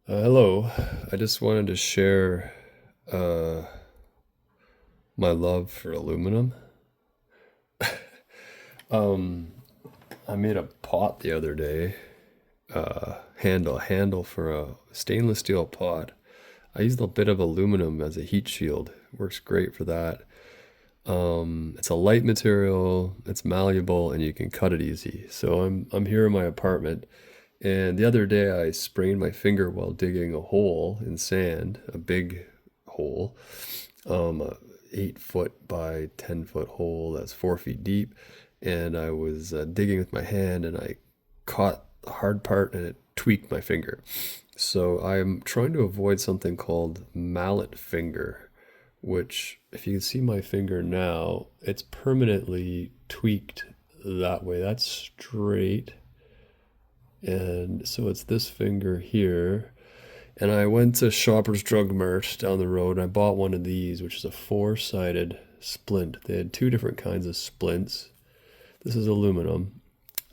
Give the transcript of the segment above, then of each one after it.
Hello. I just wanted to share uh, my love for aluminum. Um, I made a pot the other day, handle for a stainless steel pot. I used a bit of aluminum as a heat shield. Works great for that. It's a light material, it's malleable, and you can cut it easy. So I'm here in my apartment, and the other day I sprained my finger while digging a hole in sand, a big hole, a 8 foot by 10 foot hole that's 4 feet deep, and I was digging with my hand, and I caught the hard part, and it tweaked my finger. So I'm trying to avoid something called mallet finger, which, if you can see my finger now, it's permanently tweaked that way. That's straight. And so it's this finger here. And I went to Shoppers Drug Mart down the road and I bought one of these, which is a four-sided splint. They had two different kinds of splints. This is aluminum.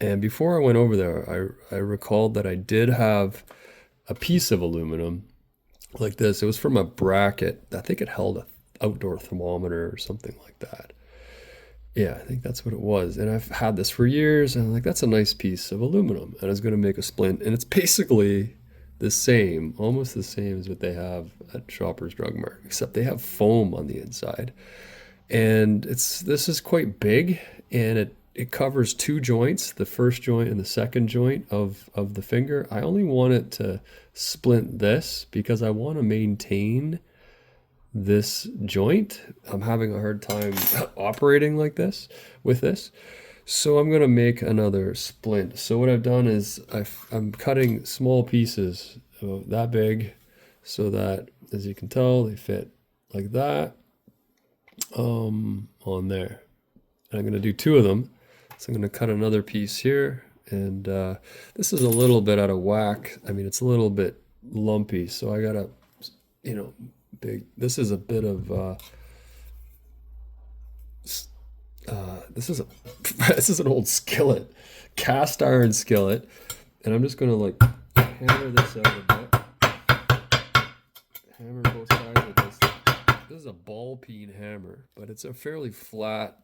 And before I went over there, I recalled that I did have a piece of aluminum like this. It was from a bracket. I think it held a outdoor thermometer or something like that. Yeah, I think that's what it was. And I've had this for years, and I'm like, that's a nice piece of aluminum. And I was going to make a splint, and it's basically the same, almost the same as what they have at Shoppers Drug Mart, except they have foam on the inside. And this is quite big, and it covers two joints, the first joint and the second joint of the finger. I only want it to splint this because I want to maintain this joint. I'm having a hard time operating like this with this. So I'm going to make another splint. So what I've done is I'm cutting small pieces about that big so that, as you can tell, they fit like that on there. And I'm going to do two of them. So I'm going to cut another piece here. And this is a little bit out of whack. I mean, it's a little bit lumpy. So I got to, big. This is a bit of this is a this is an old skillet, cast iron skillet, and I'm just gonna like hammer this out a bit, hammer both sides with this. This is a ball peen hammer, but it's a fairly flat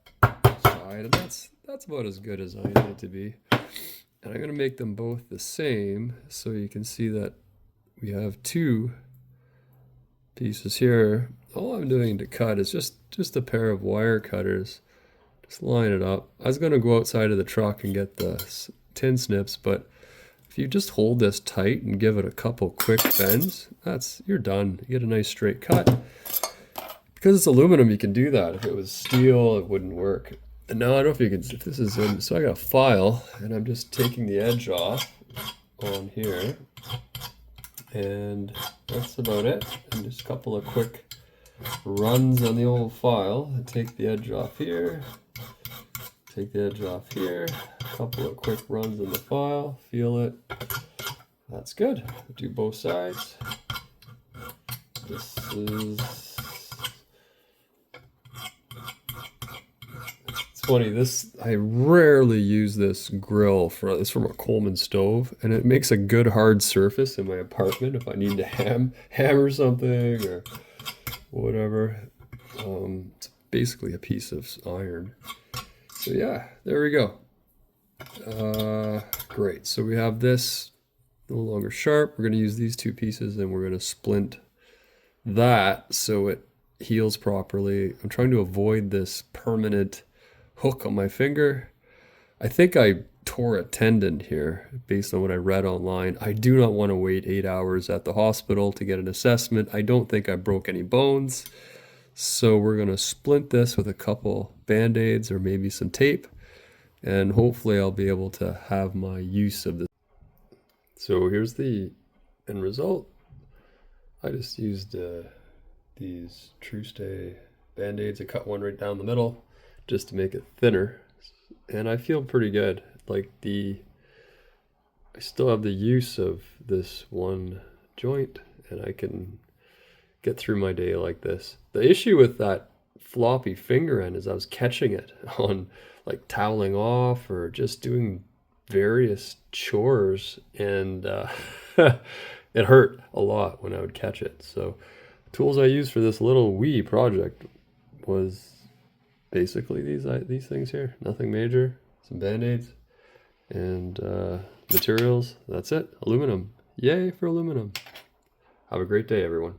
side, and that's about as good as I need it to be. And I'm gonna make them both the same, so you can see that we have two pieces here. All I'm doing to cut is just a pair of wire cutters. Just line it up. I was going to go outside of the truck and get the tin snips, but if you just hold this tight and give it a couple quick bends, you're done. You get a nice straight cut. Because it's aluminum, you can do that. If it was steel, it wouldn't work. And now I don't know if this is in, so I got a file, and I'm just taking the edge off on here. And that's about it. And just a couple of quick runs on the old file. Take the edge off here. Take the edge off here. A couple of quick runs on the file. Feel it. That's good. Do both sides. This is... Funny, I rarely use this grill it's from a Coleman stove, and it makes a good hard surface in my apartment if I need to hammer something or whatever. It's basically a piece of iron. So yeah, there we go. Great. So we have this no longer sharp. We're going to use these two pieces, and we're going to splint that so it heals properly. I'm trying to avoid this permanent hook on my finger. I think I tore a tendon here based on what I read online. I do not want to wait 8 hours at the hospital to get an assessment. I don't think I broke any bones. So we're going to splint this with a couple band-aids or maybe some tape, and hopefully I'll be able to have my use of this. So here's the end result. I just used these True Stay band-aids. I cut one right down the middle just to make it thinner, and I feel pretty good. I still have the use of this one joint, and I can get through my day like this. The issue with that floppy finger end is I was catching it on like toweling off or just doing various chores, and it hurt a lot when I would catch it. So tools I used for this little wee project was basically these things here. Nothing major. Some band-aids and materials. That's it. Aluminum. Yay for aluminum. Have a great day, everyone.